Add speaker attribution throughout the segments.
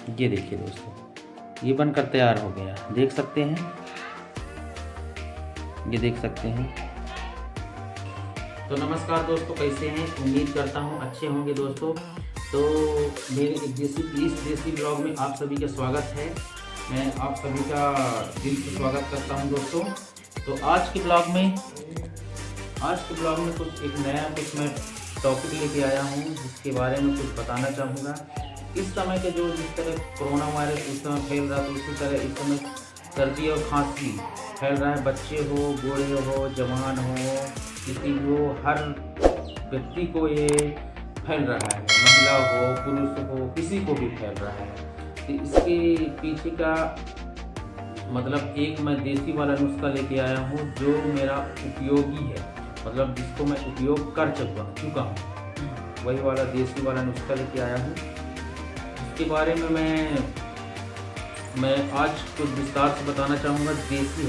Speaker 1: ये देखिए दोस्तों, ये बनकर तैयार हो गया, देख सकते हैं, ये देख सकते हैं। तो नमस्कार दोस्तों, कैसे हैं? उम्मीद करता हूँ अच्छे होंगे दोस्तों। तो मेरे इस देसी ब्लॉग में आप सभी का स्वागत है। मैं आप सभी का दिल से स्वागत करता हूँ दोस्तों। तो आज के ब्लॉग में कुछ एक नया मैं टॉपिक लेके आया हूँ, जिसके बारे में कुछ बताना चाहूँगा। इस समय के जिस तरह कोरोना वायरस इस समय फैल रहा है, तो उसी तरह इस समय सर्दी और खांसी फैल रहा है। बच्चे हो, बूढ़े हो, जवान हो, किसी भी हो, हर व्यक्ति को ये फैल रहा है। महिला हो, पुरुष हो, किसी को भी फैल रहा है। तो इसके पीछे का मतलब एक मैं देसी वाला नुस्खा लेके आया हूँ, जो मेरा उपयोगी है, मतलब जिसको मैं उपयोग कर चुका हूँ, वही वाला देसी वाला नुस्खा लेके आया हूँ। इसके बारे में मैं आज कुछ विस्तार से बताना चाहूँगा। देसी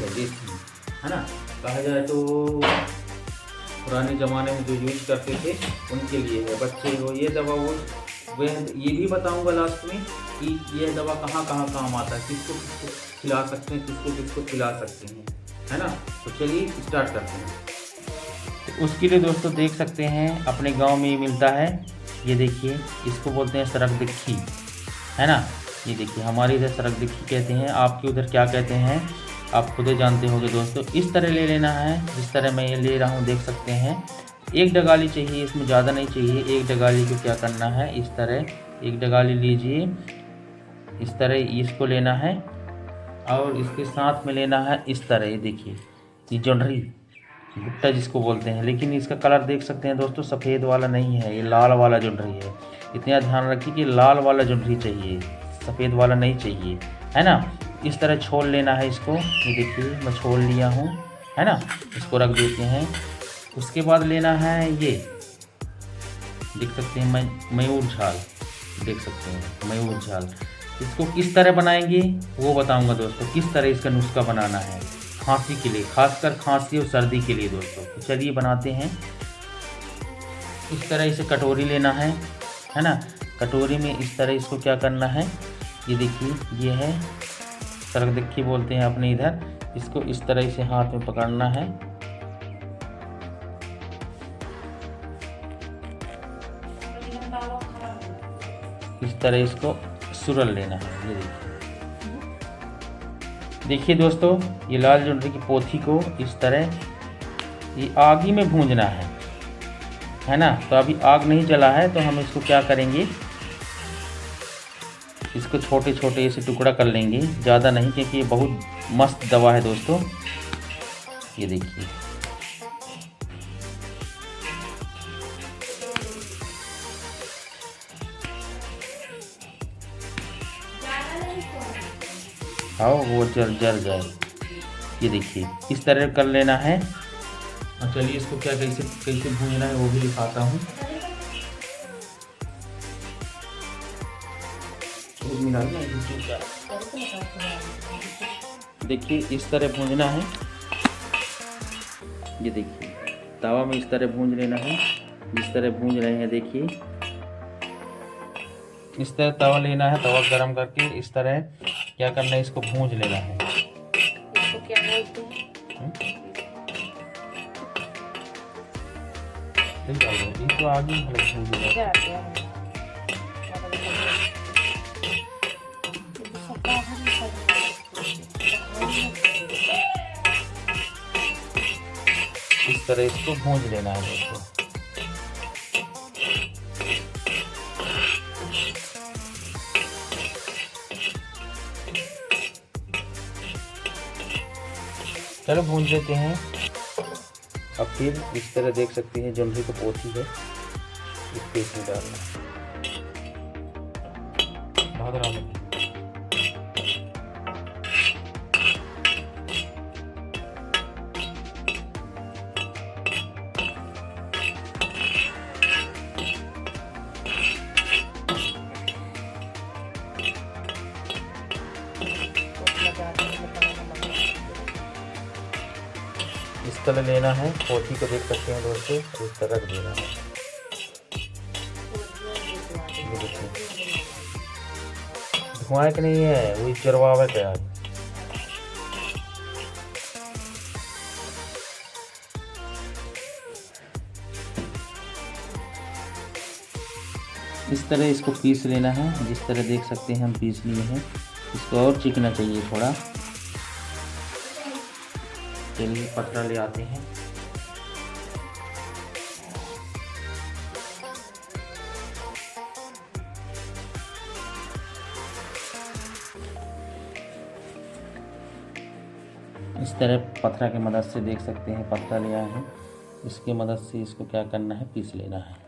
Speaker 1: है ना, कहा जाए तो पुराने ज़माने में जो यूज करते थे उनके लिए है। बच्चे हो, ये दवा ये भी बताऊँगा लास्ट में कि ये दवा कहाँ काम आता है, किसको खिला सकते हैं, किसको खिला सकते हैं, है ना। तो चलिए स्टार्ट करते हैं। तो उसके लिए दोस्तों देख सकते हैं, अपने गांव में ये मिलता है। ये देखिए, इसको बोलते हैं सरक दिक्खी, है ना। ये देखिए, हमारे इधर सरक दिक्खी कहते हैं, आपके उधर क्या कहते हैं आप खुद ही जानते होंगे दोस्तों। इस तरह ले लेना है, जिस तरह मैं ये ले रहा हूँ, देख सकते हैं। एक डगाली चाहिए, इसमें ज़्यादा नहीं चाहिए। एक डगाली को क्या करना है, इस तरह एक डगाली लीजिए, इस तरह इसको लेना है, और इसके साथ में लेना है इस तरह। ये देखिए, ये जोंढरी भुट्टा जिसको बोलते हैं, लेकिन इसका कलर देख सकते हैं दोस्तों, सफ़ेद वाला नहीं है, ये लाल वाला जोंढरी है। इतना ध्यान रखिए कि लाल वाला जोंढरी चाहिए, सफ़ेद वाला नहीं चाहिए, है ना। इस तरह छोल लेना है इसको। ये देखिए, मैं छोल लिया हूँ, है ना। इसको रख देते हैं। उसके बाद लेना है, ये देख सकते हैं, मयूर झाल, देख सकते हैं मयूर झाल। इसको किस तरह बनाएंगे वो बताऊंगा दोस्तों, किस तरह इसका नुस्खा बनाना है खांसी के लिए, खासकर खांसी और सर्दी के लिए दोस्तों। तो चलिए बनाते हैं। इस तरह इसे कटोरी लेना है ना। कटोरी में इस तरह इसको क्या करना है, ये देखिए, ये है सरक दिक्खी बोलते हैं अपने इधर। इसको इस तरह से हाथ में पकड़ना है, इस तरह इसको सुरल लेना है। ये देखिए दोस्तों, ये लाल जोंढरी की पोथी को इस तरह ये आग ही में भूंजना है ना। तो अभी आग नहीं जला है, तो हम इसको क्या करेंगे, इसको छोटे छोटे ऐसे टुकड़ा कर लेंगे, ज़्यादा नहीं, क्योंकि ये बहुत मस्त दवा है दोस्तों। ये देखिए, आओ वो जल जाए। ये देखिए, इस तरह कर लेना है। और चलिए इसको क्या कैसे भूनना है वो भी दिखाता हूँ। देखिए, इस तरह भूनना है। ये देखिए, तवा में इस तरह भून लेना है, जिस तरह भून रहे हैं। देखिए, इस तरह तवा लेना है, तवा गरम करके इस तरह क्या करना है, इसको भून लेना है।
Speaker 2: इसको क्या बोलते हैं?
Speaker 1: ये तो आगे इस तरह इसको भून लेना है दोस्तों। चलो भून लेते हैं। अब फिर इस तरह देख सकते हैं, जोंढरी को पोथी है, इसको इसमें डालना है। इस तरह लेना है, पोथी को देख सकते हैं दोस्तों, इस तरह रख देना है। हुआ कि नहीं है वही चरवावे क्या है। इस तरह इसको पीस लेना है, जिस तरह देख सकते हैं हम पीस लिए हैं। इसको और चिकना चाहिए थोड़ा। चलिए पतला ले आते हैं। इस तरह पत्थर की मदद से देख सकते हैं पत्थर लिया है। इसकी मदद से इसको क्या करना है, पीस लेना है।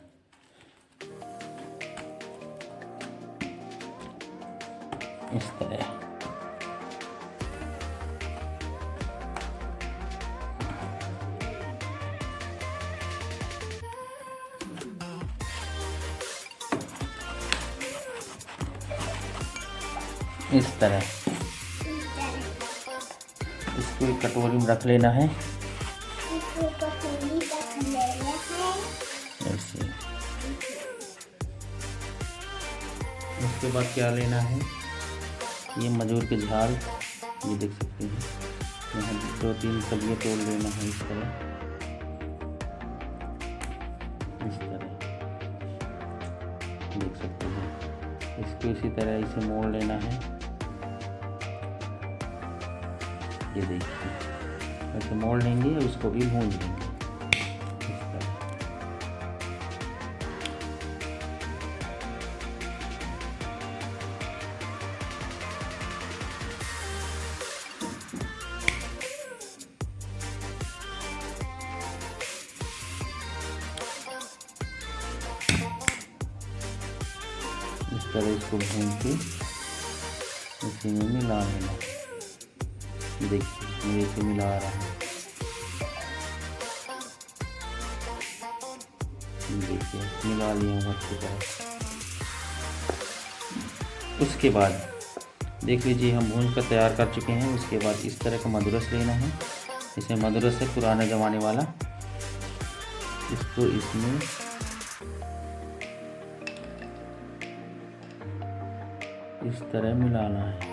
Speaker 1: इस तरह इसको एक कटोरी में रख लेना है ऐसे। उसके बाद क्या लेना है, ये मजूर के झाल, ये देख सकते हैं। यहाँ 2-3 सब्जियाँ तोड़ लेना है इस तरह देख सकते हैं। इसको इसी तरह इसे मोड़ लेना है। ये देखिए ऐसे मोड़ लेंगे और उसको भी भून लेंगे इस तरह। इस तरह इसको भून के इसी में मिला लेना। देखिए मैं इसे मिला रहा हूँ। देखिए मिला लिया हूँ अच्छी तरह। उसके बाद देख लीजिए हम भून कर तैयार कर चुके हैं। उसके बाद इस तरह का मदरस लेना है। इसमें मदरस है पुराने ज़माने वाला। इसको इसमें इस तरह मिलाना है।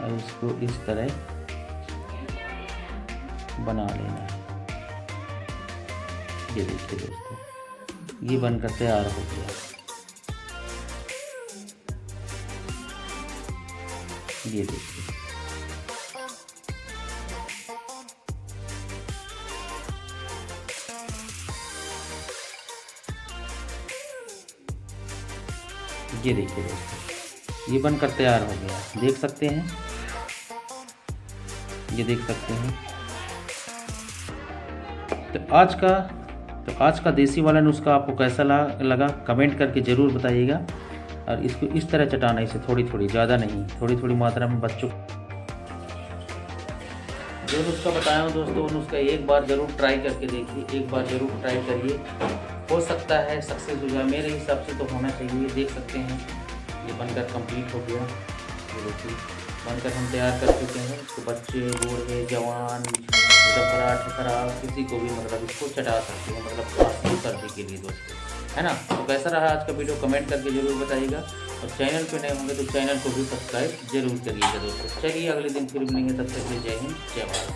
Speaker 1: और इसको इस तरह बना लेना है। ये देखिए दोस्तों, ये बनकर तैयार हो गया। ये देखिए दोस्तों, ये बनकर तैयार हो गया। देख सकते हैं, ये देख सकते हैं। तो आज का देसी वाला नुस्खा आपको कैसा लगा कमेंट करके ज़रूर बताइएगा। और इसको इस तरह चटाना, इसे थोड़ी थोड़ी, ज़्यादा नहीं, थोड़ी थोड़ी मात्रा में बच्चों जो नुस्खा बताया हूँ दोस्तों, वो नुस्खा एक बार ज़रूर ट्राई करके देखिए। एक बार ज़रूर ट्राई करिए, हो सकता है सक्सेस हो जाए। मेरे हिसाब से तो होना चाहिए। देख सकते हैं ये बनकर कंप्लीट हो गया। ये देखिए बनकर हम तैयार कर चुके हैं। तो बच्चे, बूढ़े, जवान, डफरा ठकरा किसी को भी मतलब इसको चटा सकते हैं, मतलब खांसी सर्दी के लिए दोस्तों, है ना। तो कैसा रहा आज का वीडियो कमेंट करके ज़रूर बताइएगा। और चैनल पे नए होंगे तो चैनल को भी सब्सक्राइब जरूर करिएगा दोस्तों। चलिए अगले दिन फिर मिलेंगे, तब तक के लिए जय हिंद, जय भारत।